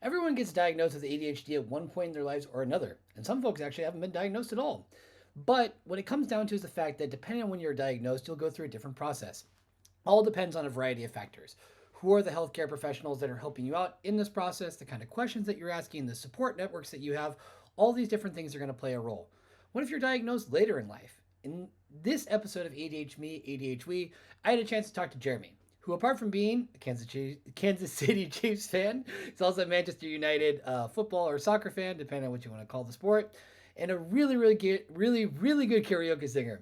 Everyone gets diagnosed with ADHD at one point in their lives or another, and some folks actually haven't been diagnosed at all. But what it comes down to is the fact that depending on when you're diagnosed, you'll go through a different process. All depends on a variety of factors. Who are the healthcare professionals that are helping you out in this process, the kind of questions that you're asking, the support networks that you have, all these different things are going to play a role. What if you're diagnosed later in life? In this episode of ADH Me, ADH We, I had a chance to talk to Jeremy, who, apart from being a Kansas City Chiefs fan, is also a Manchester United football or soccer fan, depending on what you want to call the sport, and a really good karaoke singer.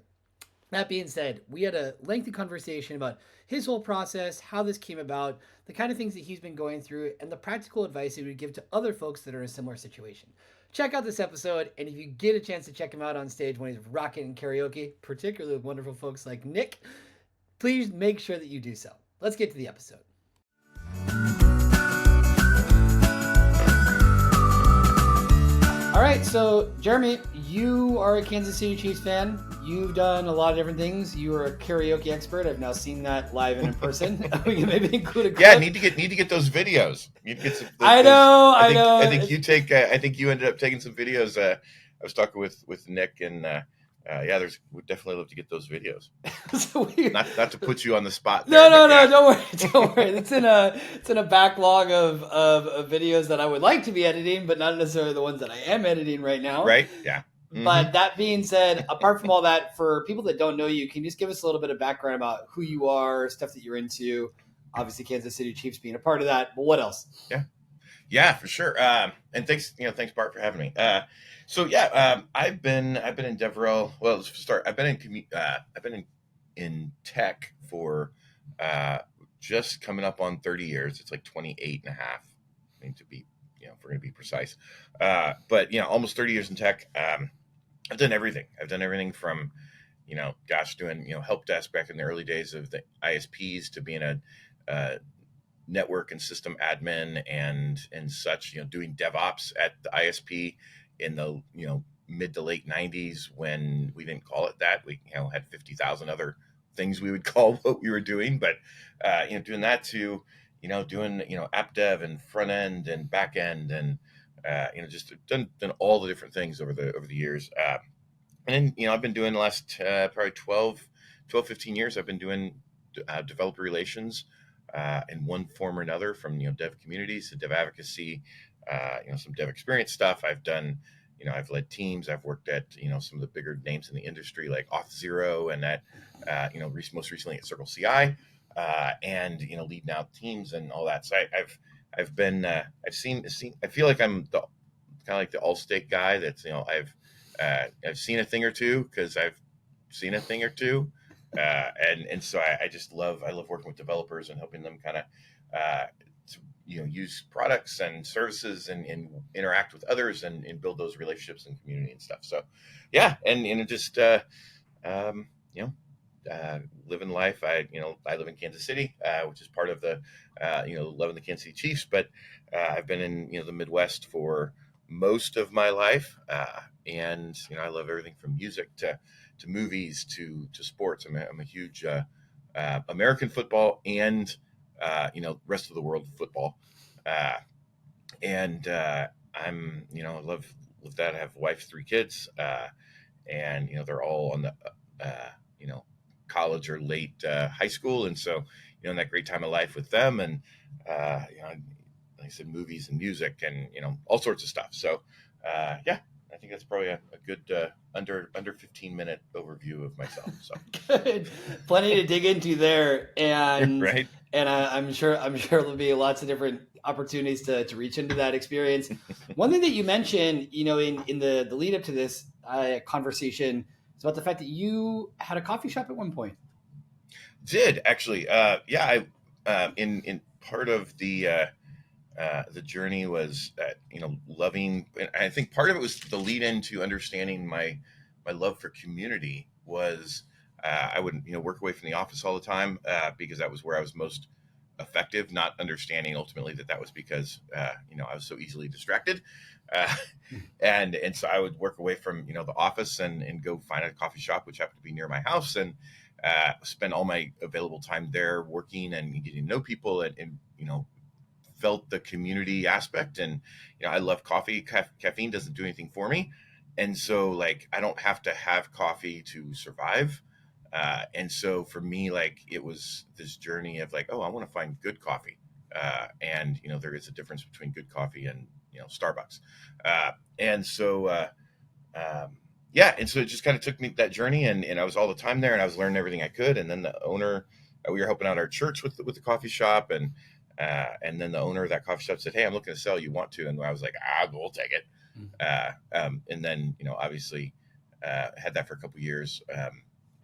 That being said, we had a lengthy conversation about his whole process, how this came about, the kind of things that he's been going through, and the practical advice he would give to other folks that are in a similar situation. Check out this episode, and if you get a chance to check him out on stage when he's rocking in karaoke, particularly with wonderful folks like Nick, please make sure that you do so. Let's get to the episode. All right, so Jeremy, you are a Kansas City Chiefs fan. You've done a lot of different things. You are a karaoke expert. I've now seen that live and in person. We can maybe include a clip. Yeah, need to get those videos. Need to get some. I know. I think you take. I think you ended up taking some videos. I was talking with Nick, and yeah, we'd definitely love to get those videos. So not to put you on the spot. There, no, yeah. Don't worry. It's in a backlog of videos that I would like to be editing, but not necessarily the ones that I am editing right now. Right? Yeah. Mm-hmm. But that being said, apart from all that, for people that don't know you, can you just give us a little bit of background about who you are, stuff that you're into? Obviously, Kansas City Chiefs being a part of that, but what else? Yeah, for sure. And thanks, Bart, for having me. I've been in Deverell. Well, let's start. I've been in tech for just coming up on 30 years. It's like 28 and a half. I mean, to be, if we're going to be precise. But almost 30 years in tech. I've done everything. I've done everything from, doing, help desk back in the early days of the ISPs to being a network and system admin and such, doing DevOps at the ISP in the, mid to late 90s when we didn't call it that. We, had 50,000 other things we would call what we were doing, but, doing that to, doing, app dev and front end and back end and, just done all the different things over the years. And then, I've been doing the last probably 15 years, I've been doing developer relations in one form or another, from, dev communities to dev advocacy, some dev experience stuff. I've done, I've led teams. I've worked at, some of the bigger names in the industry like Auth0 and at, most recently at Circle CI, and, leading out teams and all that. So I've been, I've seen, I feel like I'm kind of like the all-state guy that's, I've seen a thing or two because I've seen a thing or two. And so I love working with developers and helping them kind of, use products and services and interact with others and build those relationships and community and stuff. So, yeah. And just, living life. I live in Kansas City, which is part of the, loving the Kansas City Chiefs, but I've been in, the Midwest for most of my life. And, I love everything from music to movies to sports. I'm a huge American football and rest of the world football. I'm I love that. I have a wife, 3 kids, and they're all on the college or late high school, and so in that great time of life with them, and like I said, movies and music and all sorts of stuff. So I think that's probably a good under 15-minute overview of myself. So good, plenty to dig into there, and right. And I'm sure there'll be lots of different opportunities to reach into that experience. One thing that you mentioned, in the lead up to this conversation, is about the fact that you had a coffee shop at one point. Did actually, I in part of the journey was loving, and I think part of it was the lead into understanding my love for community was I would work away from the office all the time because that was where I was most effective, not understanding ultimately that was because I was so easily distracted, and so I would work away from the office and go find a coffee shop which happened to be near my house, and spend all my available time there working and getting to know people and felt the community aspect, and I love coffee. Caffeine doesn't do anything for me, and so like I don't have to have coffee to survive. And so for me, like it was this journey of like, oh, I want to find good coffee. And there is a difference between good coffee and Starbucks. And so yeah, and so it just kind of took me that journey, and I was all the time there, and I was learning everything I could. And then the owner, we were helping out our church with the coffee shop, and then the owner of that coffee shop said, "Hey, I'm looking to sell. You want to?" And I was like, we'll take it. And then obviously had that for a couple years.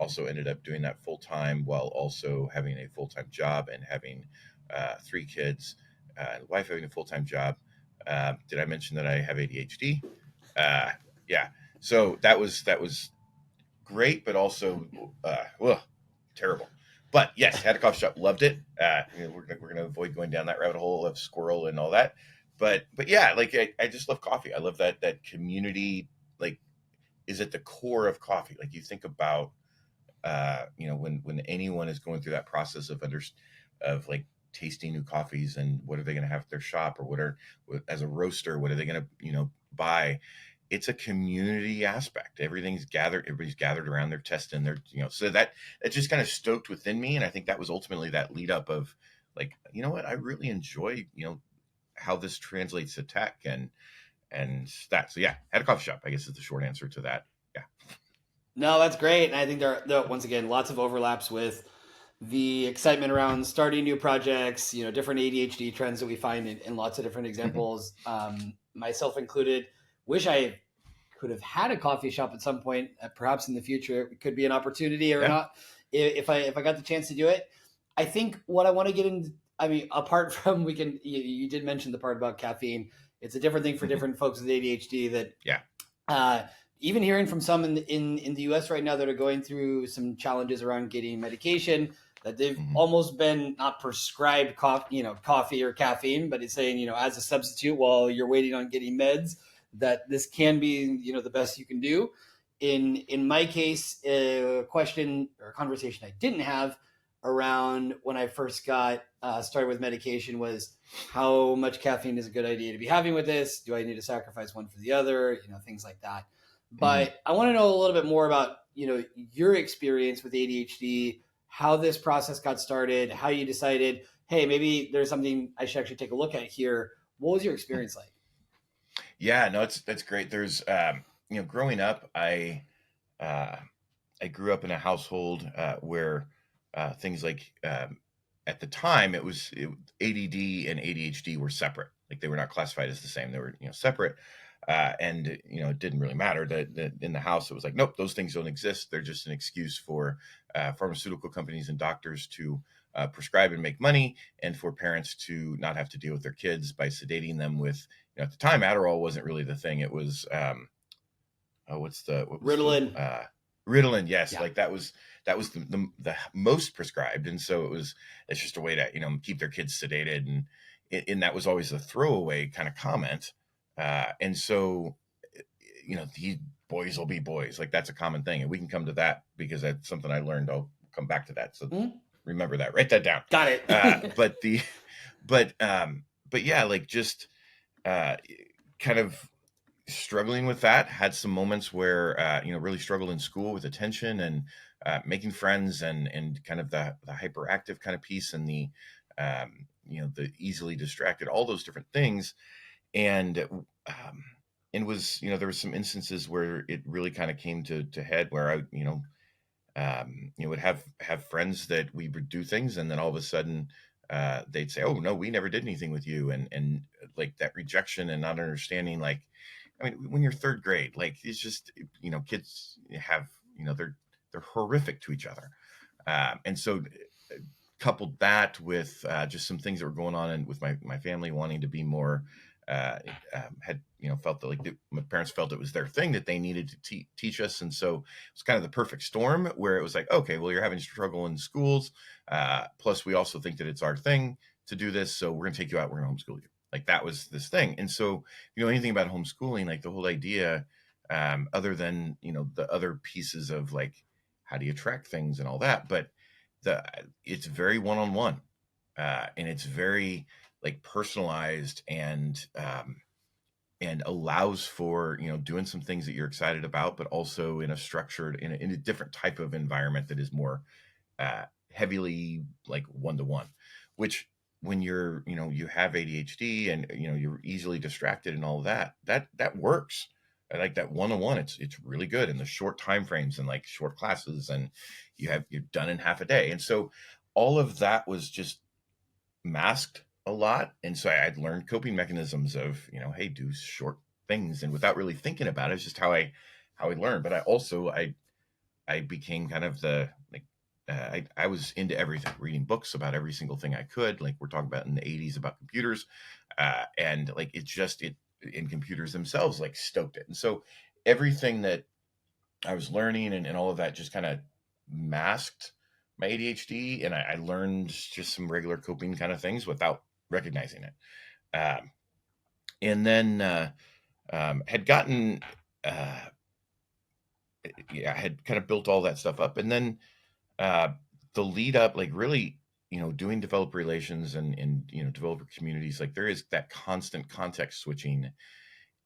Also ended up doing that full time while also having a full time job and having 3 kids, and wife having a full time job. Did I mention that I have ADHD? Yeah. So that was great, but also terrible. But yes, had a coffee shop, loved it. We're gonna avoid going down that rabbit hole of squirrel and all that. But yeah, like I just love coffee. I love that community. Like, is at the core of coffee. Like you think about when anyone is going through that process of like tasting new coffees and what are they going to have at their shop, or as a roaster, what are they going to buy. It's a community aspect. Everybody's gathered around their test, and so that just kind of stoked within me. And I think that was ultimately that lead up of like, what, I really enjoy how this translates to tech and that. So yeah, had a coffee shop, I guess, is the short answer to that. Yeah. No, that's great. And I think there are, once again, lots of overlaps with the excitement around starting new projects, different ADHD trends that we find in lots of different examples, myself included. Wish I could have had a coffee shop at some point, perhaps in the future. It could be an opportunity or not, if I got the chance to do it. I think what I want to get into, I mean, apart from you did mention the part about caffeine. It's a different thing for different folks with ADHD that, even hearing from some in the US right now that are going through some challenges around getting medication, that they've almost been not prescribed coffee or caffeine, but it's saying, as a substitute while you're waiting on getting meds, that this can be, the best you can do. In my case, a question or a conversation I didn't have around when I first got started with medication was how much caffeine is a good idea to be having with this? Do I need to sacrifice one for the other? Things like that. But I want to know a little bit more about, your experience with ADHD, how this process got started, how you decided, hey, maybe there's something I should actually take a look at here. What was your experience like? Yeah, no, that's great. There's, growing up, I grew up in a household where things like at the time ADD and ADHD were separate. Like they were not classified as the same. They were separate. And it didn't really matter that in the house it was like, nope, those things don't exist. They're just an excuse for pharmaceutical companies and doctors to prescribe and make money, and for parents to not have to deal with their kids by sedating them with. At the time, Adderall wasn't really the thing. It was what was Ritalin. Ritalin, yes, Yeah. like that was the most prescribed, and so it's just a way to keep their kids sedated, and that was always a throwaway kind of comment. And so, the boys will be boys. Like that's a common thing. And we can come to that because that's something I learned. I'll come back to that. So remember that, write that down. Got it. But yeah, like just kind of struggling with that. Had some moments where, really struggled in school with attention and making friends and kind of the hyperactive kind of piece and the easily distracted, all those different things. And was, there was some instances where it really kind of came to head where I, would have friends that we would do things, and then all of a sudden they'd say, "Oh no, we never did anything with you," and like that rejection and not understanding. Like, I mean, when you're third grade, like it's just kids have they're horrific to each other, and so coupled that with just some things that were going on with my family wanting to be more. Had felt that like my parents felt it was their thing that they needed to teach us, and so it's kind of the perfect storm where it was like, okay, well, you're having struggle in schools, plus we also think that it's our thing to do this, so we're gonna take you out, we're gonna homeschool you. Like that was this thing. And so anything about homeschooling, like the whole idea, other than the other pieces of like how do you track things and all that, but it's very one-on-one, and it's very like personalized and allows for doing some things that you're excited about, but also in a structured in a different type of environment that is more heavily like one to one, which when you have ADHD and you're easily distracted and all of that works. I like that one on one. It's really good in the short time frames and like short classes, and you're done in half a day. And so all of that was just masked a lot. And so I'd learned coping mechanisms of, hey, do short things, and without really thinking about it, it's just how I learned. But I became kind of the like I was into everything, reading books about every single thing I could. Like we're talking about in the '80s about computers, and like it in computers themselves like stoked it. And so everything that I was learning and all of that just kind of masked my ADHD, and I learned just some regular coping kind of things without recognizing it. And then had gotten, uh, yeah, I had kind of built all that stuff up, and then uh, the lead up, like really, doing developer relations and developer communities, like there is that constant context switching,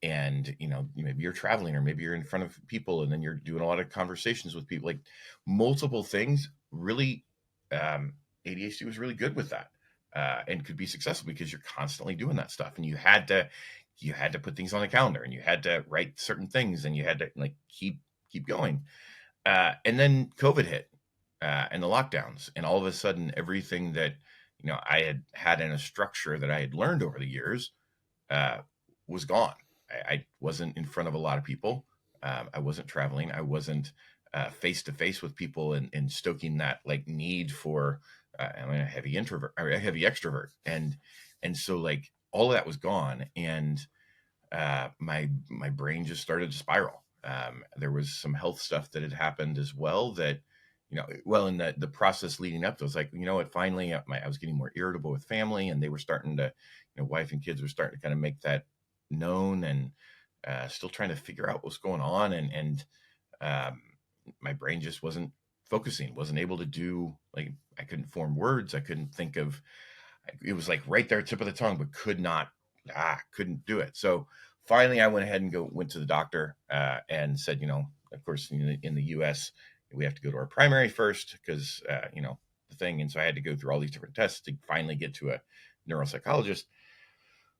and maybe you're traveling or maybe you're in front of people and then you're doing a lot of conversations with people, like multiple things really. um ADHD was really good with that, and could be successful because you're constantly doing that stuff, and you had to put things on the calendar, and you had to write certain things, and you had to like keep going. And then COVID hit, and the lockdowns, and all of a sudden everything that I had in a structure that I had learned over the years uh, was gone. I wasn't in front of a lot of people. I wasn't traveling. I wasn't face to face with people and stoking that like need for. I'm a heavy introvert or a heavy extrovert, and so like all of that was gone, and my brain just started to spiral. There was some health stuff that had happened as well that well, in the process leading up to, I was like, what, finally I was getting more irritable with family, and they were starting to, wife and kids were starting to kind of make that known, and still trying to figure out what's going on, and um, my brain just wasn't focusing, wasn't able to do, like, I couldn't form words, I couldn't think of, it was like right there, tip of the tongue, but couldn't do it. So finally, I went ahead and went to the doctor, and said, of course, in the U.S. we have to go to our primary first because the thing, and so I had to go through all these different tests to finally get to a neuropsychologist.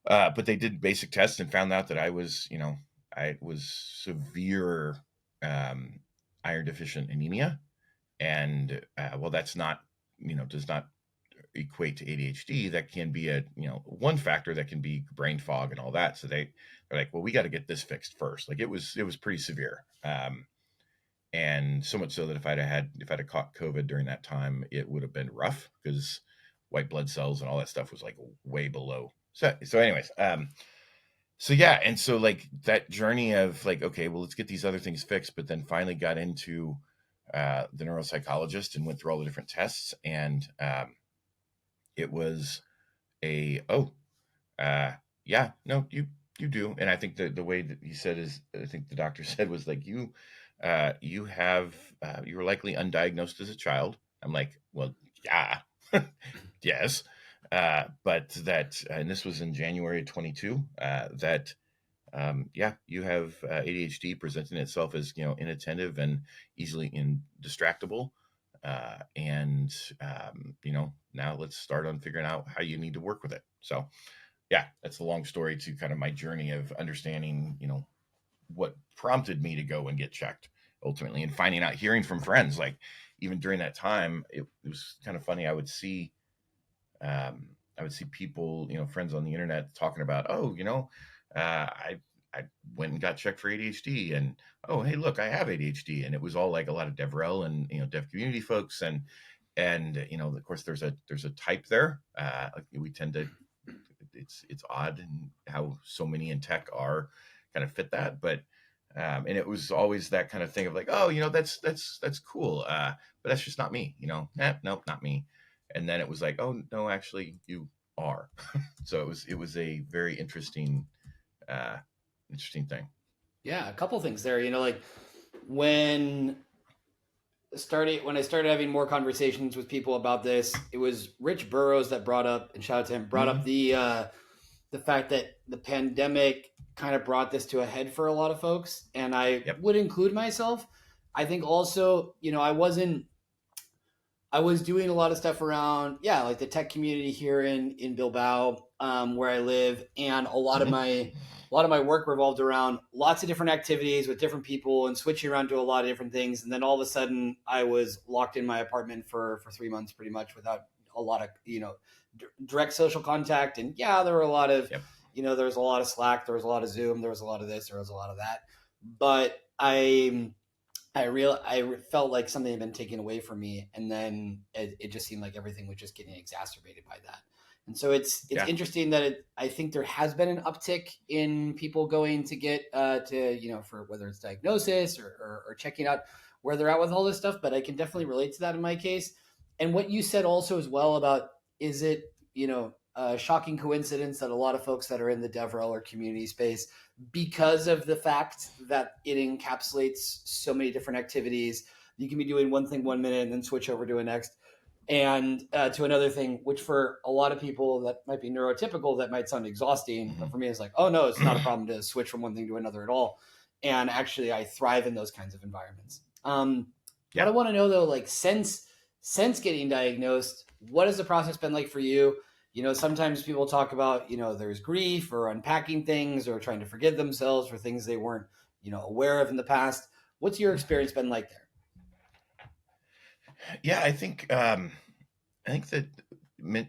But they did basic tests and found out that I was severe um, iron deficient anemia, and well, that's not does not equate to ADHD. That can be a one factor, that can be brain fog and all that. So they're like, well, we got to get this fixed first. Like it was pretty severe, and so much so that if I'd have caught COVID during that time, it would have been rough because white blood cells and all that stuff was like way below. So anyways, so yeah, and so like that journey of like, okay, well, let's get these other things fixed, but then finally got into the neuropsychologist and went through all the different tests, and it was a uh, yeah, no, you do. And I think the way that he said is, I think the doctor said was like, you have you were likely undiagnosed as a child. I'm like, well, yeah, yes, but that, and this was in January 22. That yeah, you have ADHD presenting itself as inattentive and easily distractible, and now let's start on figuring out how you need to work with it. So yeah, that's the long story to kind of my journey of understanding, what prompted me to go and get checked ultimately, and finding out, hearing from friends, like even during that time, it was kind of funny. I would see people, friends on the internet talking about, oh, I went and got checked for ADHD, and oh, hey, look, I have ADHD, and it was all like a lot of DevRel and dev community folks, and of course there's a type there. Like, we tend to, it's odd and how so many in tech are kind of fit that, but and it was always that kind of thing of like, oh, that's cool, but that's just not me, nope, not me. And then it was like, oh no, actually you are. So it was a very uh interesting thing. Yeah, a couple things there. Like when started when I started having more conversations with people about this, it was Rich Burrows that brought up, and shout out to him, brought up Mm-hmm. the fact that the pandemic kind of brought this to a head for a lot of folks, and I Yep. would include myself. I think also, I was doing a lot of stuff around, yeah, like the tech community here in Bilbao, where I live, and Mm-hmm. a lot of my work revolved around lots of different activities with different people and switching around to a lot of different things. And then all of a sudden, I was locked in my apartment for 3 months, pretty much without a lot of direct social contact. And yeah, there were a lot of Yep. there was a lot of Slack, there was a lot of Zoom, there was a lot of this, there was a lot of that, but I felt like something had been taken away from me, and then it just seemed like everything was just getting exacerbated by that. And so it's Yeah. interesting that I think there has been an uptick in people going to get to for whether it's diagnosis or checking out where they're at with all this stuff. But I can definitely relate to that in my case. And what you said also as well about, is it a shocking coincidence that a lot of folks that are in the DevRel or community space, because of the fact that it encapsulates so many different activities. You can be doing one thing 1 minute and then switch over to a next and to another thing, which for a lot of people that might be neurotypical, that might sound exhausting. But for me, it's like, oh no, it's not a Mm-hmm. problem to switch from one thing to another at all. And actually, I thrive in those kinds of environments. What Yeah. I want to know though, like since getting diagnosed, what has the process been like for you? Sometimes people talk about, there's grief or unpacking things or trying to forgive themselves for things they weren't, aware of in the past. What's your experience been like there? Yeah. I think that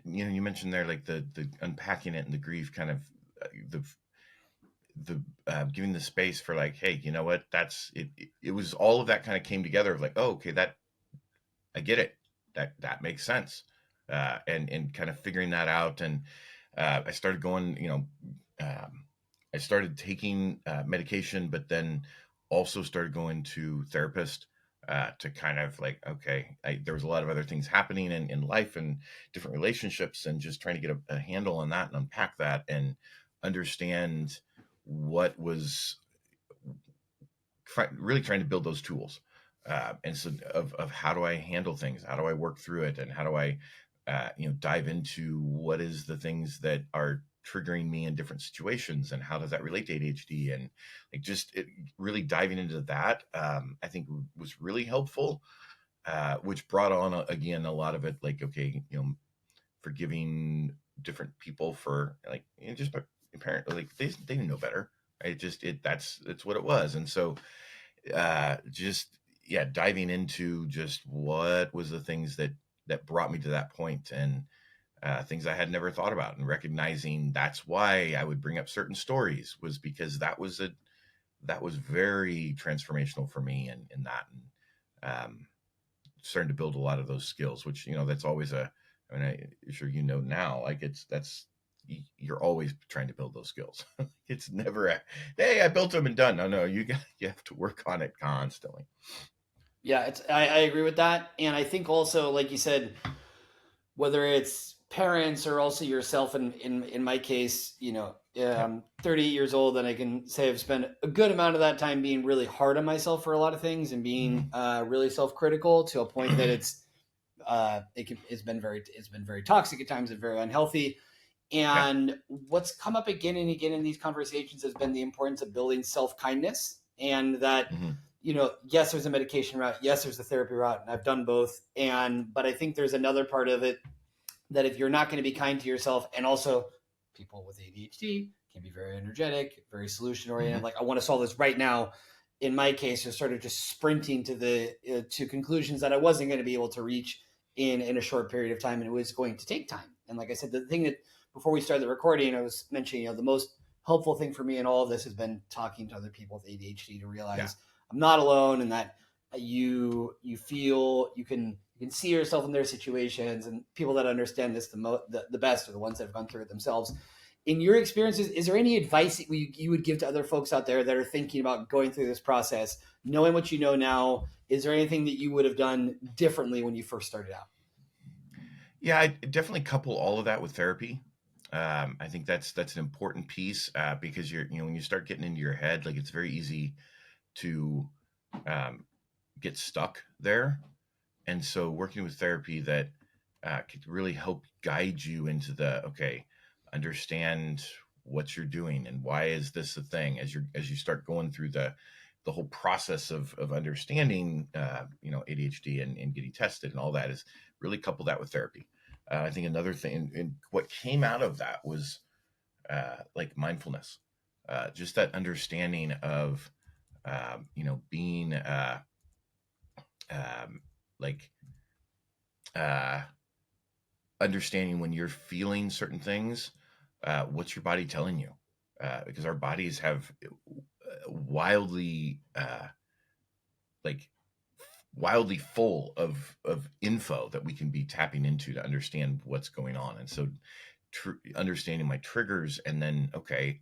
you mentioned there like the unpacking it and the grief kind of the giving the space for like, hey, you know what, that's it, it was all of that kind of came together of like, oh, okay, that I get it, that makes sense, and kind of figuring that out. And I started going, I started taking medication, but then also started going to therapist to kind of like, okay, there was a lot of other things happening in life and different relationships, and just trying to get a handle on that and unpack that and understand what was really trying to build those tools. And so of how do I handle things? How do I work through it? And how do I, dive into what is the things that are triggering me in different situations, and how does that relate to ADHD? And like just really diving into that, I think was really helpful, which brought on again a lot of it, like, okay, forgiving different people for like, just apparently like they know better. Right? It's what it was. And so just yeah, diving into just what was the things that brought me to that point, and things I had never thought about, and recognizing that's why I would bring up certain stories, was because that was very transformational for me, and in that, and starting to build a lot of those skills, which that's always I mean, I'm sure now, like you're always trying to build those skills. It's never hey, I built them and done. No, you have to work on it constantly. Yeah, I agree with that. And I think also, like you said, whether it's parents or also yourself, in my case, Yep. I'm 38 years old, and I can say I've spent a good amount of that time being really hard on myself for a lot of things, and being really self-critical to a point that it's been very toxic at times and very unhealthy. Yeah. And what's come up again and again in these conversations has been the importance of building self-kindness, and that, Hmm. yes, there's a medication route, yes, there's a therapy route, and I've done both. But I think there's another part of it, that if you're not going to be kind to yourself, and also people with ADHD can be very energetic, very solution oriented, Hmm. like I want to solve this right now. In my case, I started just sprinting to conclusions that I wasn't going to be able to reach in a short period of time, and it was going to take time. And like I said, the thing that before we started the recording, I was mentioning, the most helpful thing for me in all of this has been talking to other people with ADHD to Yeah. realize I'm not alone, and that you feel you can see yourself in their situations, and people that understand this the best are the ones that have gone through it themselves. In your experiences, is there any advice that you would give to other folks out there that are thinking about going through this process, knowing what you know now? Is there anything that you would have done differently when you first started out? Yeah, I definitely couple all of that with therapy. I think that's an important piece, because when you start getting into your head, like it's very easy to um, get stuck there. And so working with therapy that could really help guide you into the, okay, understand what you're doing and why is this a thing, as you start going through the whole process of understanding, ADHD, and getting tested and all that, is really couple that with therapy. I think another thing, and what came out of that was like mindfulness, just that understanding of, being um, like uh, understanding when you're feeling certain things, what's your body telling you? Because our bodies have wildly, like wildly full of info that we can be tapping into to understand what's going on. And so, understanding my triggers, and then, okay,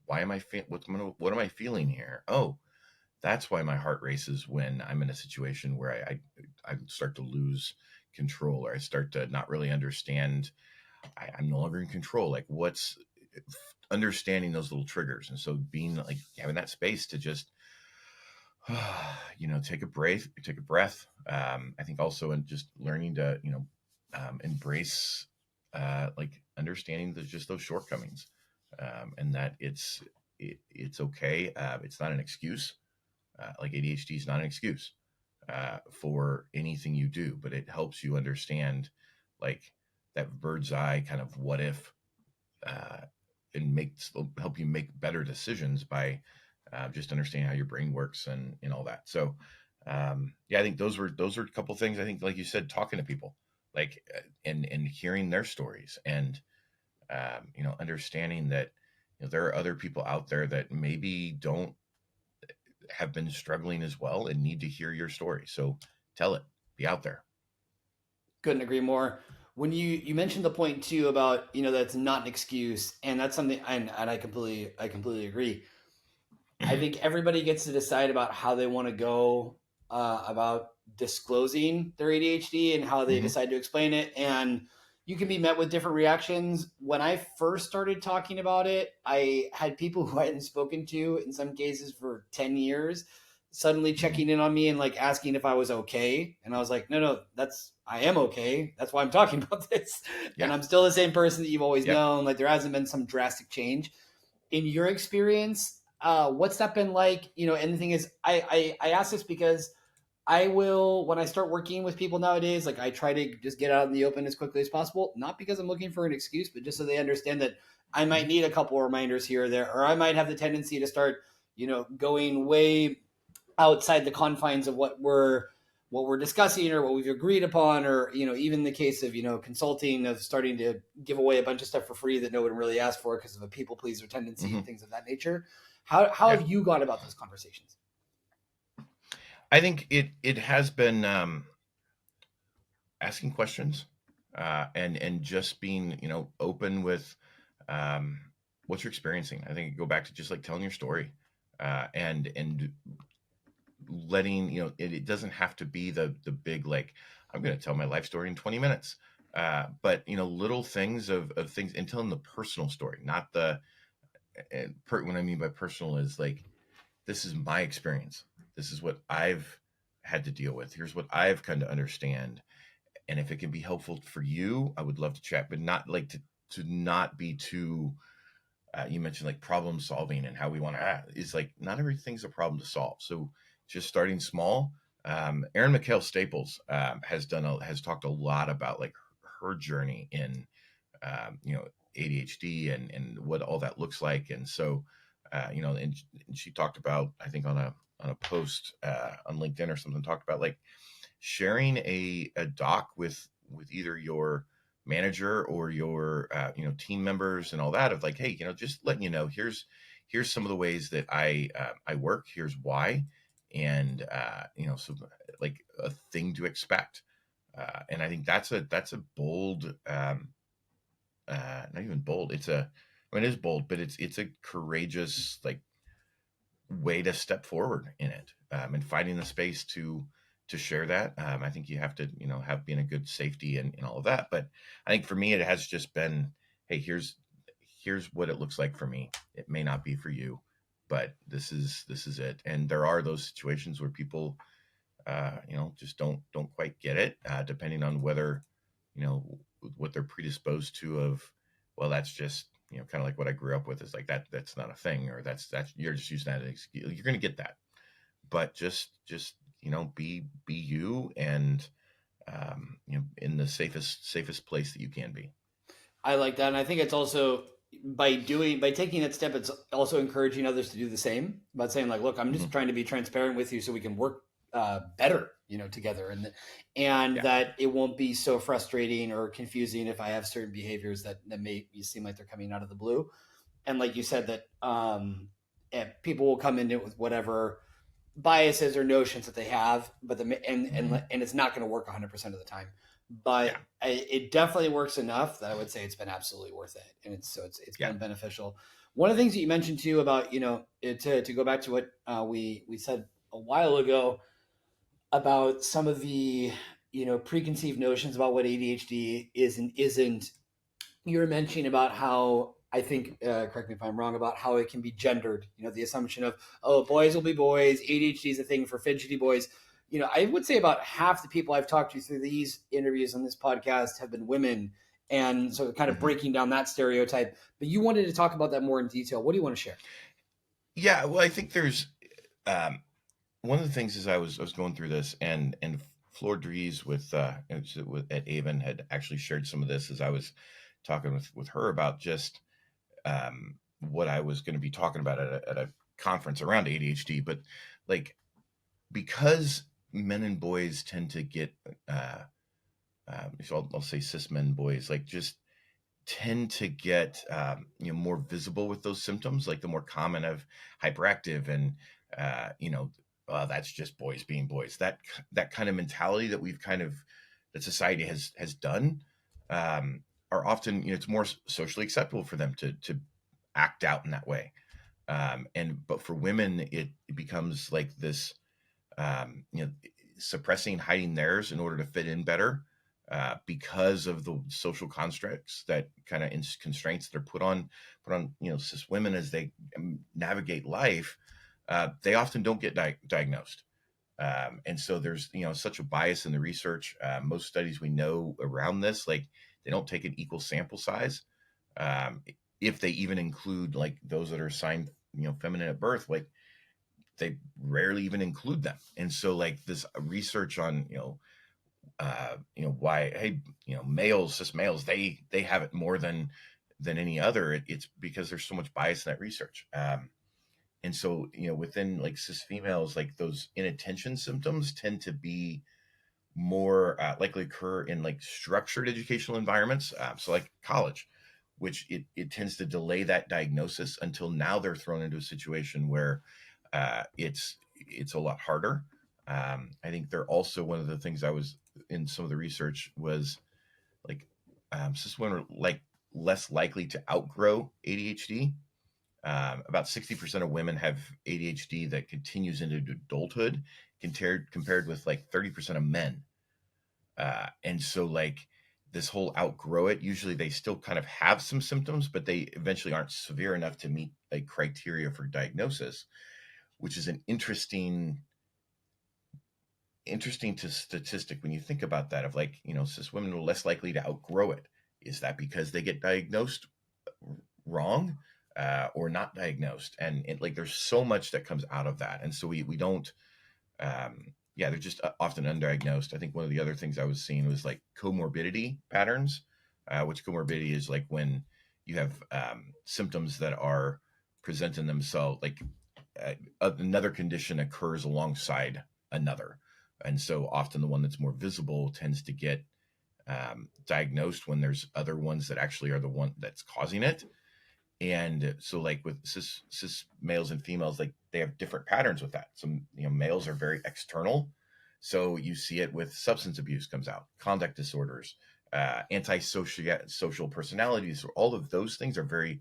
why am I what am I feeling here? Oh, that's why my heart races when I'm in a situation where I start to lose control, or I start to not really understand. I'm no longer in control. Like, what's understanding those little triggers, and so being like having that space to just take a breath. I think also in just learning to embrace like understanding just those shortcomings, and that it's okay. It's not an excuse. Like ADHD is not an excuse for anything you do, but it helps you understand like that bird's eye kind of what if, uh, and help you make better decisions by just understanding how your brain works and all that. So yeah, I think those were a couple things. I think, like you said, talking to people, like and hearing their stories, and understanding that there are other people out there that maybe don't have been struggling as well and need to hear your story. So tell it, be out there. Couldn't agree more. When you mentioned the point too about that's not an excuse, and that's something, and I completely agree. I think everybody gets to decide about how they want to go about disclosing their ADHD and how they Hmm. decide to explain it. And you can be met with different reactions. When I first started talking about it, I had people who I hadn't spoken to in some cases for 10 years suddenly Hmm. checking in on me and like asking if I was okay. And I was like, no, I am okay. That's why I'm talking about this. And Yeah. I'm still the same person that you've always Yep. known. Like there hasn't been some drastic change in your experience. What's that been like? And the thing is, I ask this because I will, when I start working with people nowadays, like I try to just get out in the open as quickly as possible, not because I'm looking for an excuse, but just so they understand that I might Hmm. need a couple of reminders here or there, or I might have the tendency to start, going way outside the confines of what we're discussing or what we've agreed upon, or even the case of consulting, of starting to give away a bunch of stuff for free that no one really asked for because of a people pleaser tendency and Hmm. things of that nature. How Yeah. have you gone about those conversations? I think it has been asking questions, and just being open with um, what you're experiencing. I think go back to just like telling your story, and letting it doesn't have to be the big, like, I'm going to tell my life story in 20 minutes, but little things of things, and telling the personal story, not the what I mean by personal is like, this is my experience, this is what I've had to deal with, here's what I've come to understand, and if it can be helpful for you, I would love to chat, but not like to not be too. You mentioned like problem solving and how we want to is like not everything's a problem to solve. So just starting small. Erin McHale Staples has talked a lot about like her journey in um, you know ADHD and what all that looks like. And so and she talked about, I think on a post on LinkedIn or something, talked about like sharing a doc with either your manager or your team members and all that, of like, hey, just letting here's some of the ways that I work, here's why, and so like a thing to expect. And I think that's a bold, not even bold, I mean, it is bold, but it's a courageous, like, way to step forward in it, and finding the space to share that. I think you have to have being a good safety and all of that. But I think for me, it has just been, hey, here's what it looks like for me. It may not be for you, but this is it. And there are those situations where people just don't quite get it, depending on whether, you know, what they're predisposed to of, well, that's just, kind of like what I grew up with is like that's not a thing, or that's you're just using that as an excuse. You're going to get that, but just be you, and in the safest place that you can be. I like that, and I think it's also by taking that step, it's also encouraging others to do the same. About saying like, look, I'm just Hmm. trying to be transparent with you so we can work better, together, and Yeah. that it won't be so frustrating or confusing if I have certain behaviors that make me seem like they're coming out of the blue. And like you said, that people will come into it with whatever biases or notions that they have, but Hmm. and it's not going to work 100% of the time. Yeah. But it definitely works enough that I would say it's been absolutely worth it, and it's Yeah. been beneficial. One of the things that you mentioned too about to go back to what we said a while ago about some of the preconceived notions about what ADHD is and isn't. You were mentioning about how I think, correct me if I'm wrong, about how it can be gendered. The assumption of, oh, boys will be boys, ADHD is a thing for fidgety boys. I would say about half the people I've talked to through these interviews on this podcast have been women, and so kind of Hmm. breaking down that stereotype. But you wanted to talk about that more in detail. What do you want to share? Yeah. Well, I think there's um, one of the things is I was going through this, and Flor Dries with at Avon had actually shared some of this as I was talking with her about just what I was going to be talking about at a conference around ADHD. But like, because men and boys tend to get uh, so I'll say cis men boys, like, just tend to get more visible with those symptoms, like the more common of hyperactive and uh, you know that's just boys being boys. That kind of mentality that we've kind of that society has done, are often, it's more socially acceptable for them to act out in that way. And but for women, it becomes like this, suppressing, hiding theirs in order to fit in better, because of the social constructs that kind of constraints that are put on cis women as they navigate life. They often don't get diagnosed, and so there's such a bias in the research. Most studies we know around this, like, they don't take an equal sample size, um, if they even include like those that are assigned feminine at birth. Like, they rarely even include them. And so, like, this research on why, hey, males, cis males, they have it more than any other. It's because there's so much bias in that research. And so, within like cis females, like, those inattention symptoms tend to be more likely to occur in like structured educational environments, so like college, which it tends to delay that diagnosis until now they're thrown into a situation where it's a lot harder. I think they're also, one of the things I was in some of the research was like, cis women are like less likely to outgrow ADHD. About 60% of women have ADHD that continues into adulthood, compared with like 30% of men. And so, like, this whole outgrow it, usually they still kind of have some symptoms, but they eventually aren't severe enough to meet a criteria for diagnosis, which is an interesting to statistic when you think about that, of like, cis women are less likely to outgrow it. Is that because they get diagnosed wrong, or not diagnosed? And like, there's so much that comes out of that, and so we don't, yeah, they're just often undiagnosed. I think one of the other things I was seeing was like comorbidity patterns, which comorbidity is like when you have symptoms that are presenting themselves, like another condition occurs alongside another. And so often the one that's more visible tends to get diagnosed when there's other ones that actually are the one that's causing it. And so, like, with cis males and females, like, they have different patterns with that. Some, males are very external, so you see it with substance abuse comes out, conduct disorders, antisocial social personalities. All of those things are very,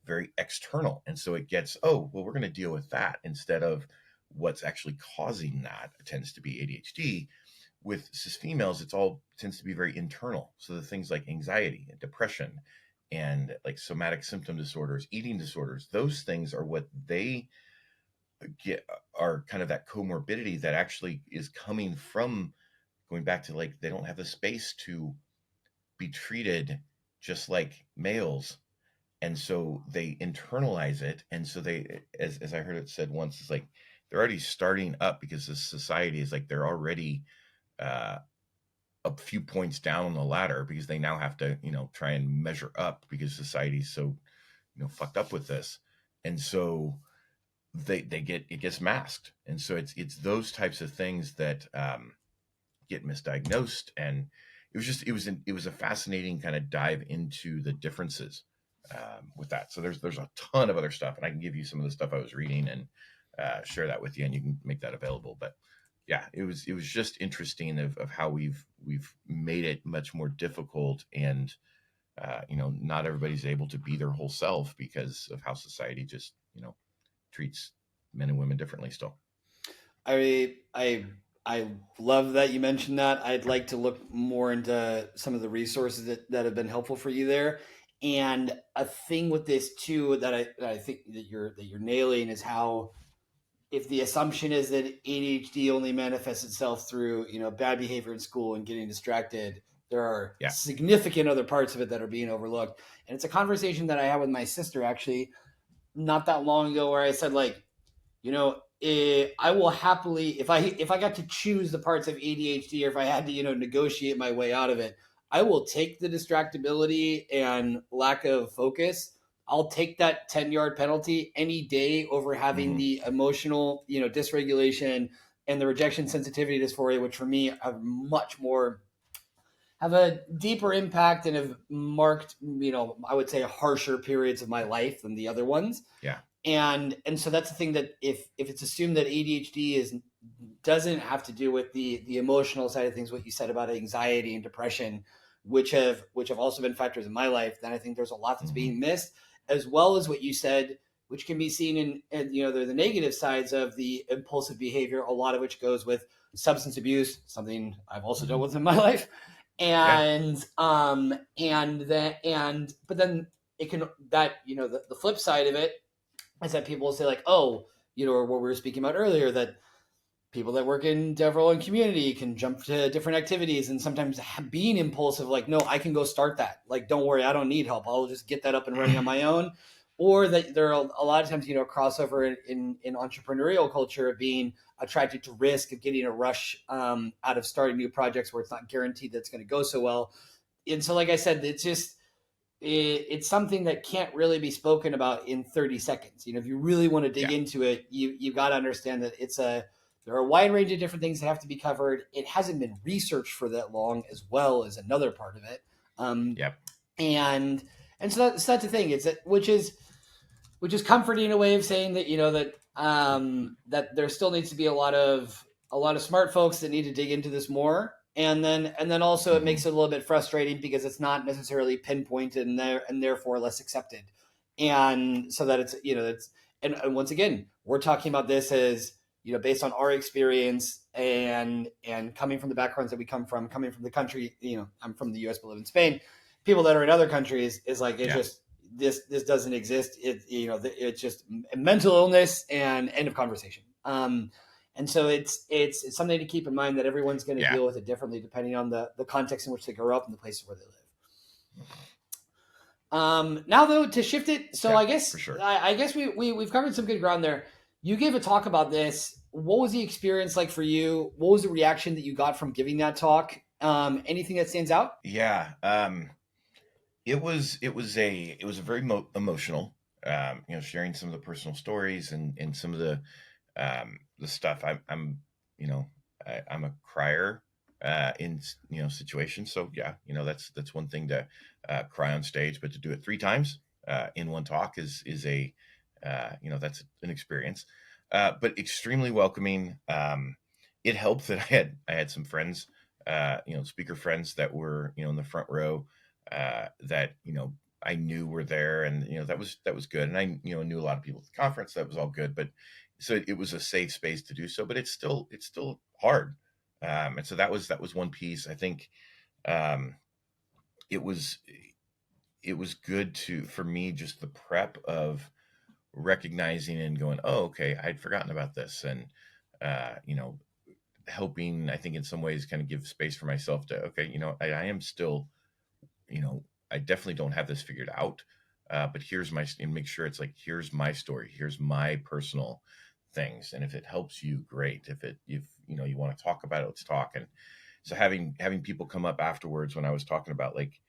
very external, and so it gets, oh well, we're going to deal with that instead of what's actually causing that. It tends to be ADHD. With cis females, it's all tends to be very internal. So the things like anxiety and depression and like somatic symptom disorders, eating disorders, those things are what they get are kind of that comorbidity that actually is coming from going back to like they don't have the space to be treated just like males, and so they internalize it, and so they, as I heard it said once, it's like they're already starting up because the society is like they're already uh, a few points down on the ladder because they now have to try and measure up because society's so fucked up with this, and so they get it gets masked, and so it's those types of things that get misdiagnosed, and it was a fascinating kind of dive into the differences with that. So there's a ton of other stuff, and I can give you some of the stuff I was reading and share that with you, and you can make that available. But yeah, it was just interesting of how we've made it much more difficult, and not everybody's able to be their whole self because of how society just treats men and women differently still. I love that you mentioned that. I'd like to look more into some of the resources that have been helpful for you there. And a thing with this too that I think that you're nailing is how, if the assumption is that ADHD only manifests itself through bad behavior in school and getting distracted, there are Yeah. significant other parts of it that are being overlooked. And it's a conversation that I had with my sister actually not that long ago, where I said, like, I will happily, if I got to choose the parts of ADHD, or if I had to negotiate my way out of it, I will take the distractibility and lack of focus. I'll take that 10-yard penalty any day over having Mm-hmm. the emotional dysregulation and the rejection sensitivity dysphoria, which for me have a deeper impact and have marked, I would say, harsher periods of my life than the other ones. Yeah. And so that's the thing, that if it's assumed that ADHD doesn't have to do with the emotional side of things, what you said about anxiety and depression, which have also been factors in my life, then I think there's a lot that's Mm-hmm. being missed, as well as what you said, which can be seen in they're the negative sides of the impulsive behavior, a lot of which goes with substance abuse, something I've also dealt Mm-hmm. with in my life. Yeah. But then it can, that the flip side of it is that people will say, like, oh, or what we were speaking about earlier, that people that work in DevRel and community can jump to different activities, and sometimes being impulsive, like, no, I can go start that. Like, don't worry, I don't need help. I'll just get that up and running on my own. Or that there are a lot of times, crossover in entrepreneurial culture of being attracted to risk, of getting a rush out of starting new projects where it's not guaranteed that it's going to go so well. And so, like I said, it's something that can't really be spoken about in 30 seconds. If you really want to dig into it, you've got to understand that there are a wide range of different things that have to be covered. It hasn't been researched for that long, as well as another part of it. Yep. And so that's the thing. It's that, which is comforting, in a way of saying that that there still needs to be a lot of smart folks that need to dig into this more. And then also, it makes it a little bit frustrating because it's not necessarily pinpointed and therefore less accepted. And so that and once again, we're talking about this as based on our experience and coming from the backgrounds that we come from, coming from the country. I'm from the U.S. but live in Spain. People that are in other countries is like, it just, this doesn't exist. It's just mental illness and end of conversation. And so it's something to keep in mind, that everyone's going to deal with it differently depending on the context in which they grow up and the places where they live. Now, though, to shift it, so I guess, for sure. I guess we've covered some good ground there. You gave a talk about this. What was the experience like for you? What was the reaction that you got from giving that talk? Anything that stands out? Yeah. It was a very emotional. Sharing some of the personal stories and some of the stuff. I'm a crier in situations. So yeah, that's one thing to cry on stage, but to do it 3 times in one talk is a that's an experience. But extremely welcoming. It helped that I had some friends, speaker friends that were in the front row that I knew were there, and that was good. And I knew a lot of people at the conference. That was all good, but so it was a safe space to do so. But it's still hard, and so that was one piece. I think it was good for me, just the prep of recognizing and going, oh, okay, I'd forgotten about this. And, you know, helping, I think in some ways kind of give space for myself to, okay, you know, I am still, you know, I definitely don't have this figured out. But here's my, and make sure it's like, here's my story. Here's my personal things. And if it helps you, great. If, you know, you want to talk about it, let's talk. And so having people come up afterwards when I was talking about like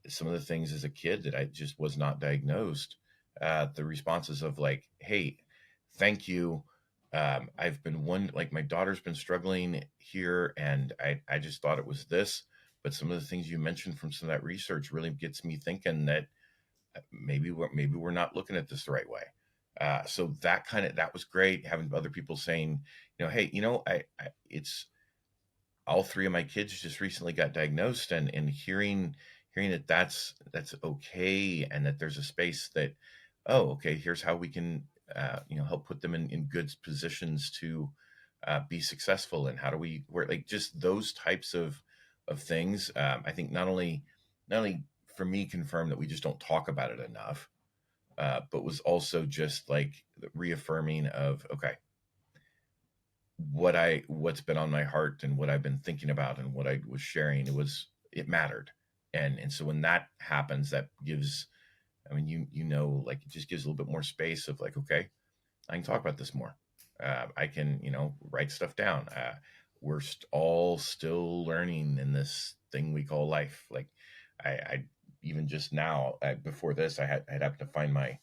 some of the things as a kid that I just was not diagnosed, the responses of like, hey, thank you. I've been one, like my daughter's been struggling here and I just thought it was this, but some of the things you mentioned from some of that research really gets me thinking that maybe we're not looking at this the right way. So that was great. Having other people saying, you know, hey, you know, it's all three of my kids just recently got diagnosed, and hearing that that's okay, and that there's a space that, oh, okay, here's how we can you know, help put them in good positions to be successful, and how do we work, like just those types of things. I think not only for me confirmed that we just don't talk about it enough, but was also just like the reaffirming of, okay, what's been on my heart and what I've been thinking about and what I was sharing, it mattered. And so when that happens, that gives, I mean, you know, like it just gives a little bit more space of like, okay, I can talk about this more. I can, you know, write stuff down. We're all still learning in this thing we call life. Like I even just now, before this, I'd happened to find my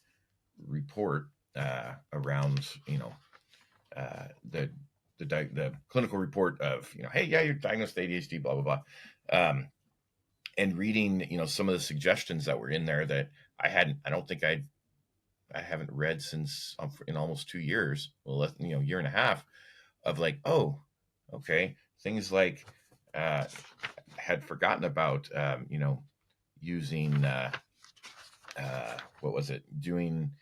report around, you know, the the clinical report of, you know, hey, yeah, you're diagnosed with ADHD, blah blah blah, and reading, you know, some of the suggestions that were in there that I don't think I haven't read since, in almost 2 years, well, you know, year and a half, of like, oh, okay, things like had forgotten about, you know, using what was it, doing,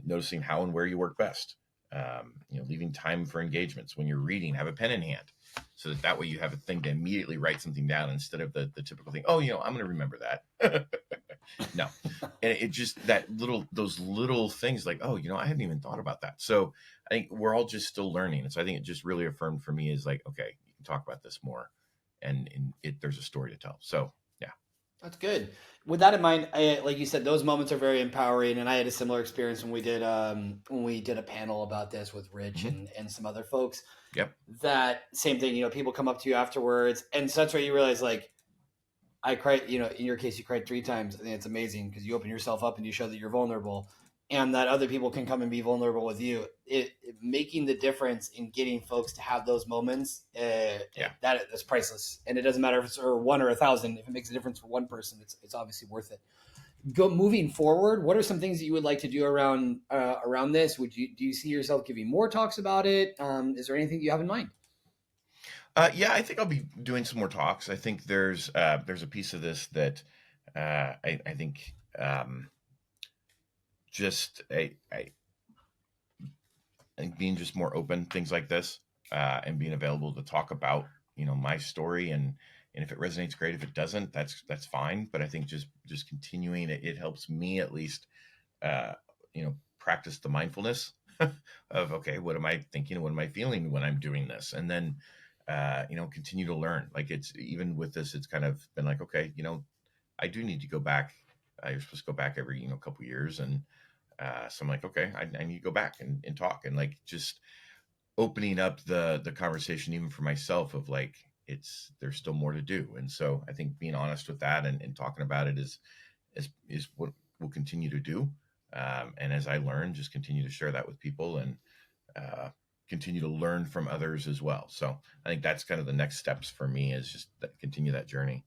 noticing how and where you work best, you know, leaving time for engagements. When you're reading, have a pen in hand, so that way you have a thing to immediately write something down instead of the typical thing, oh, you know, I'm going to remember that. No. And it just, those little things like, oh, you know, I hadn't even thought about that. So I think we're all just still learning. And so I think it just really affirmed for me is like, okay, you can talk about this more, and there's a story to tell. So yeah. That's good. With that in mind, like you said, those moments are very empowering, and I had a similar experience when we did a panel about this with Rich Mm-hmm. and some other folks. Yep. That same thing, you know, people come up to you afterwards, and so that's where you realize, like, I cried, you know, in your case, you cried 3 times. I think it's amazing because you open yourself up and you show that you're vulnerable, and that other people can come and be vulnerable with you. It making the difference in getting folks to have those moments, Yeah. that's priceless. And it doesn't matter if it's or one or 1,000. If it makes a difference for one person, it's obviously worth it. Go moving forward. What are some things that you would like to do around this? Do you see yourself giving more talks about it? Is there anything you have in mind? Yeah, I think I'll be doing some more talks. I think there's a piece of this that I think, just I think being just more open, things like this, and being available to talk about, you know, my story, and if it resonates, great. If it doesn't, that's fine. But I think just continuing it helps me at least, uh, you know, practice the mindfulness of, okay, what am I thinking? What am I feeling when I'm doing this? And then, you know, continue to learn. Like it's, even with this, it's kind of been like, okay, you know, I do need to go back. You're supposed to go back every, you know, couple years. And so I'm like, okay, I need to go back and talk, and like just opening up the conversation even for myself of like, there's still more to do. And so I think being honest with that, and talking about it is what we'll continue to do. And as I learn, just continue to share that with people, and uh, continue to learn from others as well. So I think that's kind of the next steps for me, is just continue that journey.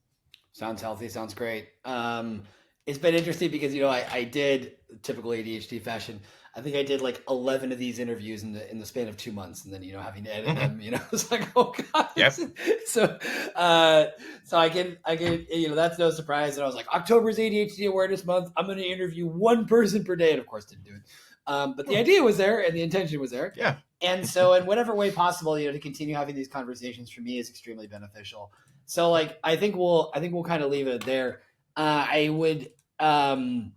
Sounds healthy. Sounds great. It's been interesting because, you know, I did typical ADHD fashion. I think I did like 11 of these interviews in the span of 2 months, and then, you know, having to edit Hmm. them, you know, it's like, oh god. Yep. So uh, so I can, you know, that's no surprise. And I was like, October's ADHD Awareness Month. I'm going to interview one person per day, and of course didn't do it. But the idea was there and the intention was there. Yeah. And so, in whatever way possible, you know, to continue having these conversations for me is extremely beneficial. So, like, I think we'll kind of leave it there. I would, um,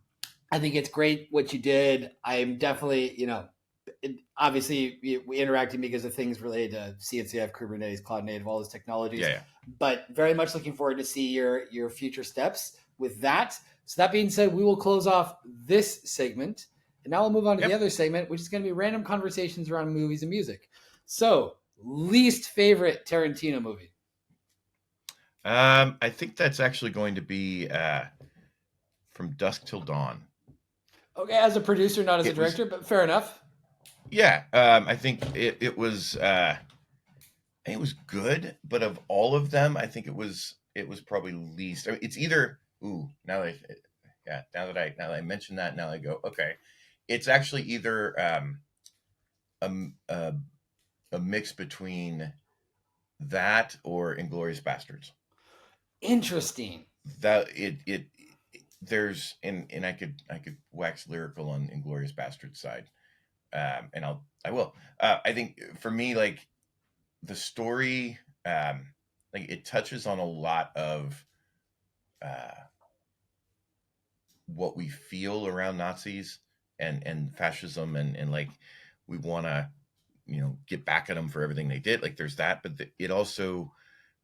I think it's great what you did. I'm definitely, obviously we interacted because of things related to CNCF, Kubernetes, Cloud Native, all those technologies. Yeah, yeah. But very much looking forward to see your future steps with that. So that being said, we will close off this segment, and now we'll move on to the Yep. other segment, which is going to be random conversations around movies and music. So, least favorite Tarantino movie? I think that's actually going to be From Dusk Till Dawn. Okay, as a producer, not as a It was, director, but fair enough. yeah. I think it was good, but of all of them, I think it was probably least. I mean, it's either now that now that I mentioned that, now I go okay. It's actually either a, a a mix between that or Inglorious Bastards. Interesting. That it there's and I could wax lyrical on Inglorious Bastards side, and I will. I think for me, like the story, like it touches on a lot of uh, what we feel around Nazis and fascism, and like we want to get back at them for everything they did. Like there's that, but it also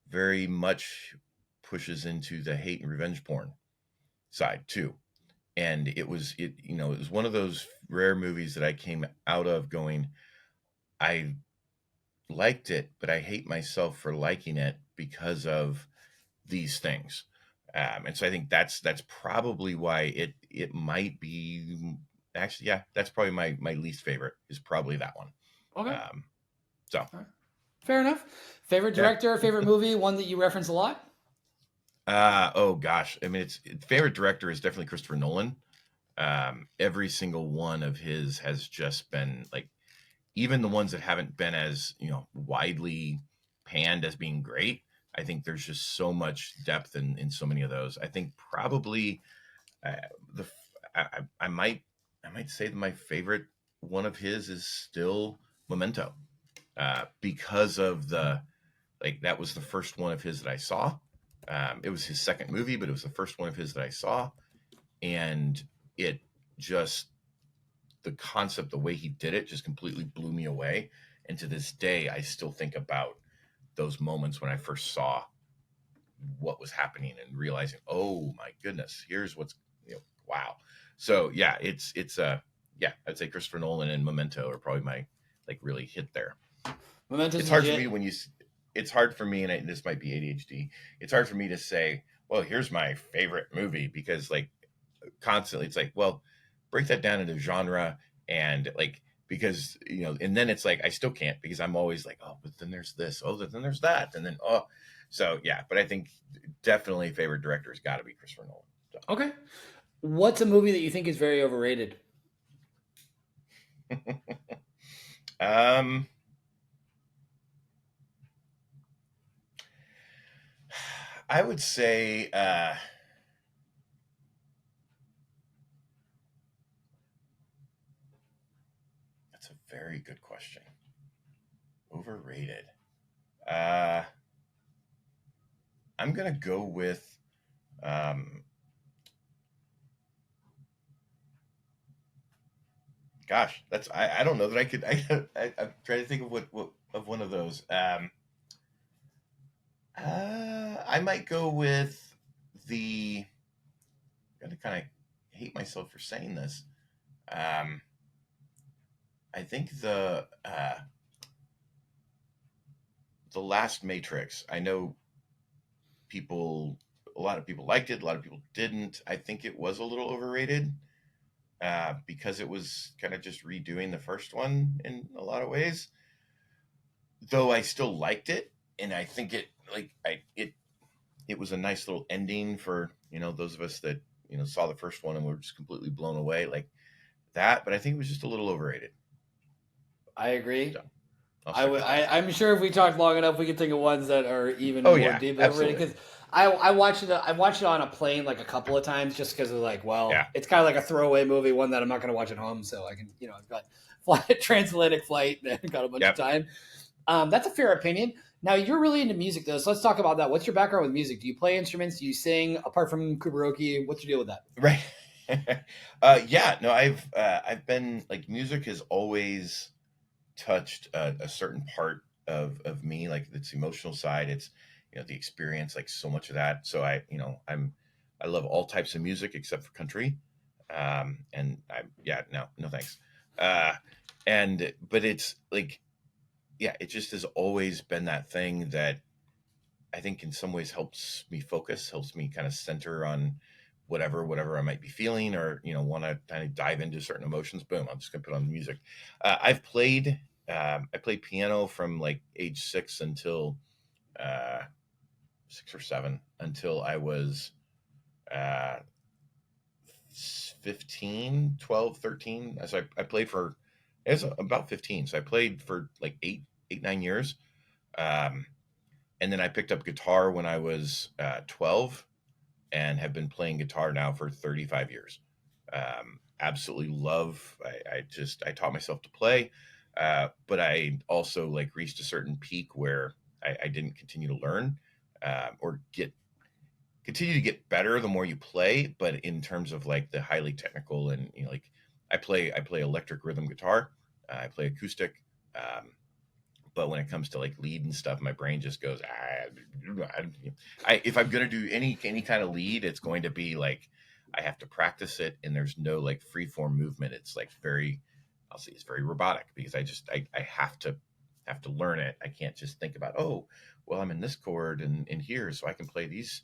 very much pushes into the hate and revenge porn side too. And it was one of those rare movies that I came out of going, I liked it, but I hate myself for liking it because of these things. And so I think that's probably why it might be actually, yeah, that's probably my least favorite is probably that one. Okay. Um, so All right. Fair enough. Favorite yeah. director, favorite movie, one that you reference a lot? Oh gosh, I mean, favorite director is definitely Christopher Nolan. Every single one of his has just been like, even the ones that haven't been as widely panned as being great. I think there's just so much depth in so many of those. I think probably uh, the I might say that my favorite one of his is still Memento, because of the like that was the first one of his that I saw. It was his second movie, but it was the first one of his that I saw, and it just the concept, the way he did it, just completely blew me away. And to this day, I still think about those moments when I first saw what was happening and realizing, oh my goodness, here's what's wow. So yeah, yeah, I'd say Christopher Nolan and Memento are probably my like really hit there. Memento's It's hard for me legit. it's hard for me, and this might be ADHD. It's hard for me to say, well, here's my favorite movie because like constantly it's like, well, break that down into genre and like because and then it's like I still can't because I'm always like, oh, but then there's this, oh, then there's that, and then so yeah. But I think definitely favorite director has got to be Christopher Nolan. Okay. What's a movie that you think is very overrated? So um I would say that's a very good question. Overrated. uh I'm gonna go with um gosh, that's I don't know that I could I'm trying to think of what of one of those. I might go with the. I'm gonna kind of hate myself for saying this. Um, I think the last Matrix. I know people. A lot of people liked it. A lot of people didn't. I think it was a little overrated because it was kind of just redoing the first one in a lot of ways. Though I still liked it, and I think it was a nice little ending for those of us that saw the first one and were just completely blown away like that. But I think it was just a little overrated. I agree. So I'll I stick would. with that. I'm sure if we talked long enough, we could think of ones that are even Oh more yeah, deeply overrated. absolutely. Because I watched it. I watched it on a plane like a couple of times, just because of like, well, Yeah, it's kind of like a throwaway movie, one that I'm not going to watch at home, so I can, I've got transatlantic flight and got a bunch of yep. time. That's a fair opinion. Now you're really into music though, so let's talk about that. What's your background with music? Do you play instruments? Do you sing? Apart from Kubaroki, what's your deal with that? Right. Yeah, no, I've been like music has always touched a certain part of me, like its emotional side. It's the experience, like so much of that. So I love all types of music except for country. And I yeah no thanks. Uh, and but it's like yeah, it just has always been that thing that I think in some ways helps me focus, helps me kind of center on whatever I might be feeling, or want to kind of dive into certain emotions. Boom, I'm just gonna put on the music. I played piano from like age 6 until 6 or 7, until I was uh, 15, 12, 13. So I played for it was about 15. So I played for like 9 years. Um, and then I picked up guitar when I was 12, and have been playing guitar now for 35 years. Absolutely love. I taught myself to play, but I also like reached a certain peak where I didn't continue to learn, or get continue to get better the more you play. But in terms of like the highly technical, and like I play electric rhythm guitar, I play acoustic. Um, but when it comes to like lead and stuff, my brain just goes, if I'm gonna do any kind of lead, it's going to be like I have to practice it, and there's no like free form movement. It's like I'll say it's very robotic, because I have to learn it. I can't just think about, oh, well, I'm in this chord and in here, so I can play these.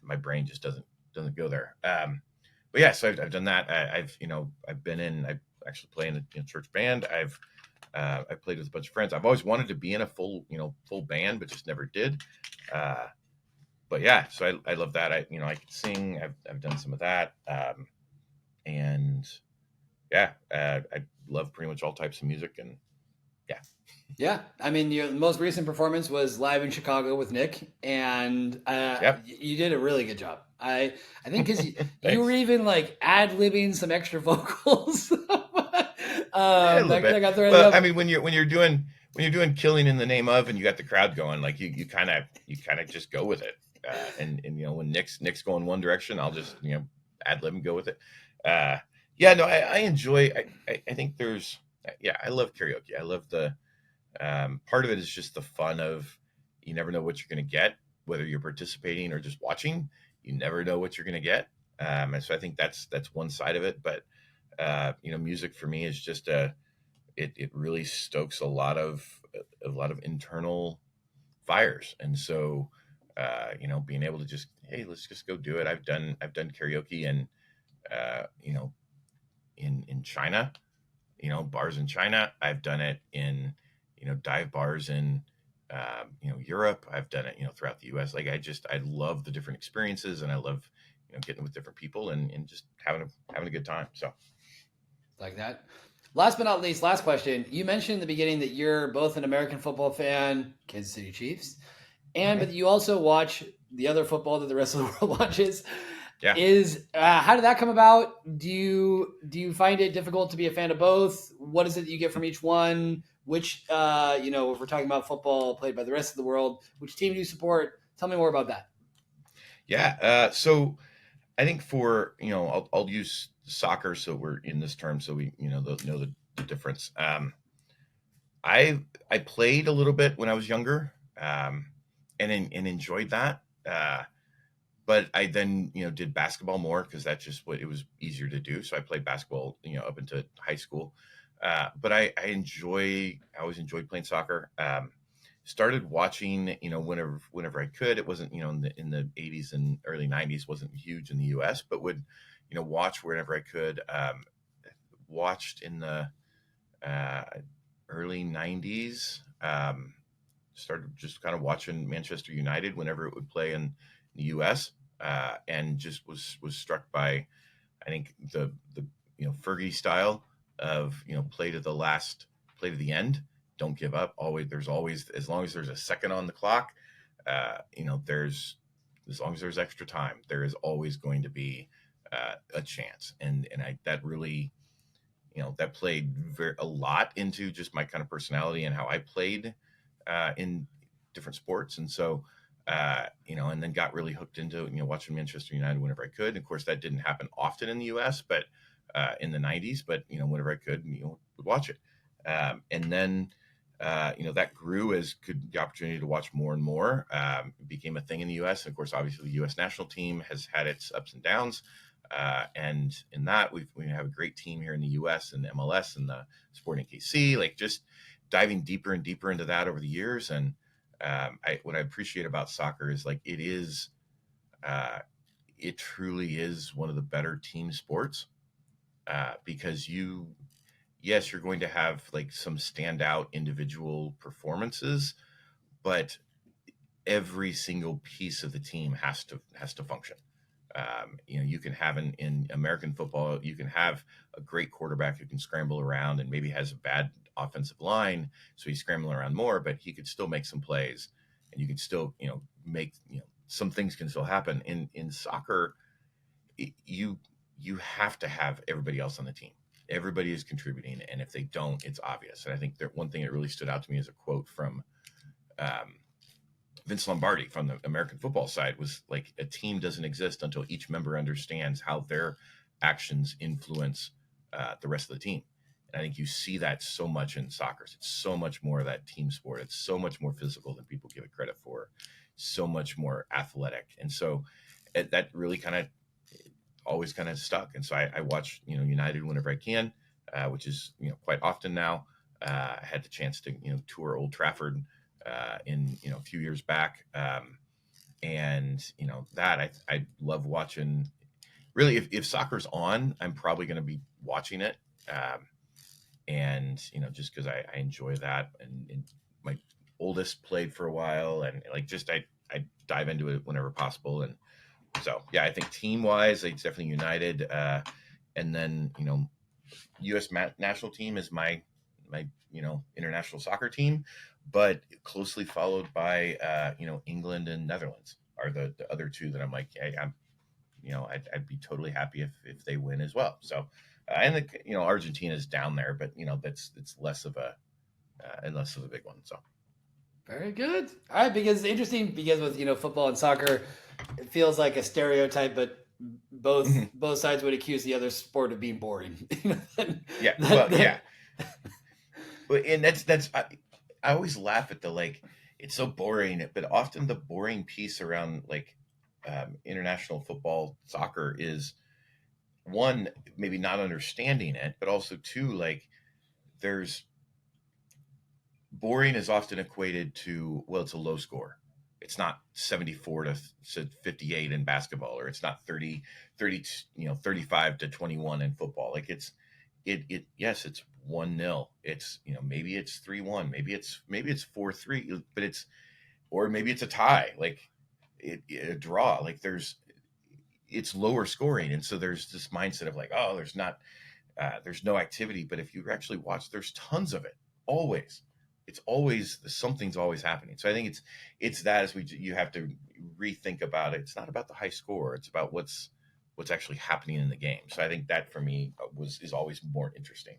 My brain just doesn't go there. But yeah, so I've done that. I've been in. I actually play in a church band. I played with a bunch of friends. I've always wanted to be in a full band, but just never did. Uh, but yeah, so I love that. I can sing. I've done some of that, and yeah, I love pretty much all types of music, and yeah, Yeah, I mean, your most recent performance was live in Chicago with Nick, and yep. you did a really good job. I think because you were Thanks. even like ad libbing some extra vocals Yeah, a little that bit. got thrown Well, I up. mean, when you're doing killing in the name of, and you got the crowd going, like you kind of just go with it. And when Nick's going one direction, I'll just ad lib and go with it. Uh, yeah, no, I enjoy. I think there's yeah, I love karaoke. I love the part of it is just the fun of, you never know what you're going to get, whether you're participating or just watching. You never know what you're going to get. And so I think that's one side of it. But music for me is just it really stokes a lot of internal fires. And so being able to just, hey, let's just go do it. I've done karaoke, and you know in China, bars in China. I've done it in dive bars in Europe. I've done it throughout the US. Like I love the different experiences, and I love getting with different people, and just having a good time. So Like that. Last but not least, last question. You mentioned in the beginning that you're both an American football fan, Kansas City Chiefs, and mhm. but you also watch the other football that the rest of the world watches. Yeah. Is how did that come about? Do you find it difficult to be a fan of both? What is it that you get from each one? Which if we're talking about football played by the rest of the world, which team do you support? Tell me more about that. Yeah. So I think for I'll use soccer, so we're in this term, so we know the difference. I played a little bit when I was younger, and enjoyed that. But I then did basketball more, because that's just what it was easier to do. So I played basketball up into high school. But I always enjoyed playing soccer. Started watching whenever I could. It wasn't in the 80s and early 90s, wasn't huge in the US, but would watch whenever I could. Watched in the uh, early 90s. Started just kind of watching Manchester United whenever it would play in the US, and just was struck by, I think, the Fergie style of play to the end, don't give up. There's always, as long as there's a second on the clock, there's as long as there's extra time, there is always going to be a chance. And I that really that played a lot into just my kind of personality and how I played in different sports. And so and then got really hooked into watching Manchester United whenever I could. And of course, that didn't happen often in the U.S., but in the '90s. But whenever I could, would watch it. And then that grew as could the opportunity to watch more and more. It became a thing in the U.S. And of course, obviously, the U.S. national team has had its ups and downs. And in that, we have a great team here in the U.S. and the MLS and the Sporting KC, like just diving deeper and deeper into that over the years. And what I appreciate about soccer is like it truly is one of the better team sports because yes, you're going to have like some standout individual performances, but every single piece of the team has to function. You can have in American football, you can have a great quarterback who can scramble around and maybe has a bad offensive line, so he's scrambling around more, but he could still make some plays, and you can still, make some things can still happen. In soccer, you have to have everybody else on the team. Everybody is contributing, and if they don't, it's obvious. And I think that one thing that really stood out to me is a quote from Vince Lombardi from the American football side was like, a team doesn't exist until each member understands how their actions influence the rest of the team. And I think you see that so much in soccer. It's so much more of that team sport. It's so much more physical than people give it credit for, so much more athletic. And so that really kind of always kind of stuck. And so I watch, United whenever I can, which is, quite often now. I had the chance to, tour Old Trafford in a few years back, and that I love watching. Really, if soccer's on, I'm probably going to be watching it, and just because I enjoy that. And my oldest played for a while, and like just I dive into it whenever possible. And so yeah, I think team wise, it's definitely United, and then U.S. national team is my international soccer team, but closely followed by England and Netherlands are the other two that I'm like, hey, I'd be totally happy if they win as well. So and Argentina's down there, but it's less of a big one. So Very good. All right, because it's interesting because with football and soccer, it feels like a stereotype, but both sides would accuse the other sport of being boring. Yeah. And that's I always laugh at the like it's so boring, but often the boring piece around like international football soccer is one, maybe not understanding it, but also two, like there's boring is often equated to, well, it's a low score. It's not 74 to 58 in basketball, or it's not 30 35 to 21 in football. Like yes, it's 1-0. It's, maybe it's 3-1, maybe it's 4-3, but or maybe it's a tie, like a draw. Like it's lower scoring. And so there's this mindset of like, oh, there's no activity. But if you actually watch, there's tons of it. Always. It's always, something's always happening. So I think it's that as you have to rethink about it. It's not about the high score. It's about what's actually happening in the game. So I think that for me is always more interesting.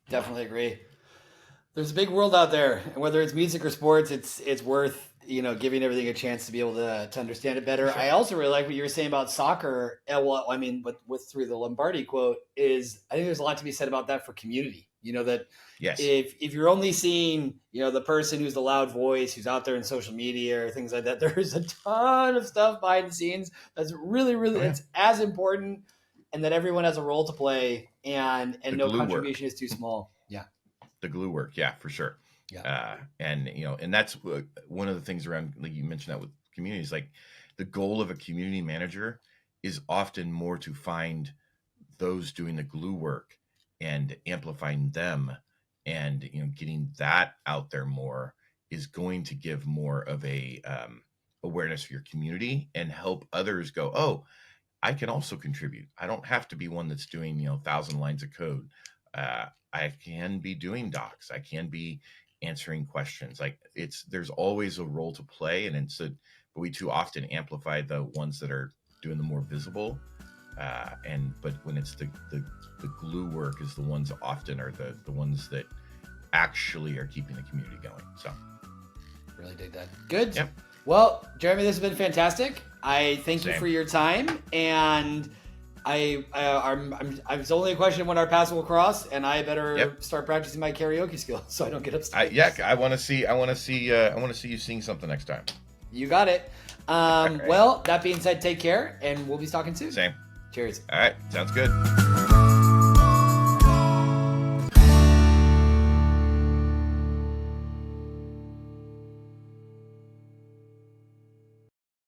Definitely agree. There's a big world out there, and whether it's music or sports, it's worth giving everything a chance to be able to understand it better. Sure. I also really like what you were saying about soccer. Well, I mean, with through the Lombardi quote is, I think there's a lot to be said about that for community. That yes, if you're only seeing the person who's the loud voice, who's out there in social media or things like that, there's a ton of stuff behind the scenes that's really it's as important, and that everyone has a role to play, and no contribution is too small. Yeah, the glue work, yeah, for sure. Yeah, and that's one of the things around, like you mentioned that with communities, like the goal of a community manager is often more to find those doing the glue work and amplifying them, and getting that out there more is going to give more of a awareness for your community and help others go, oh, I can also contribute. I don't have to be one that's doing 1,000 lines of code. I can be doing docs. I can be answering questions. Like there's always a role to play, but we too often amplify the ones that are doing the more visible. But when it's the glue work is the ones often are the ones that actually are keeping the community going. So Really dig that. Good. Yep. Well, Jeremy, this has been fantastic. I thank you Same. for your time, and it's only a question of when our paths will cross, and I better start practicing my karaoke skills so I don't get upset. I want to see you sing something next time. You got it. Right. Well, that being said, take care, and we'll be talking soon. Same. Cheers. All right, sounds good.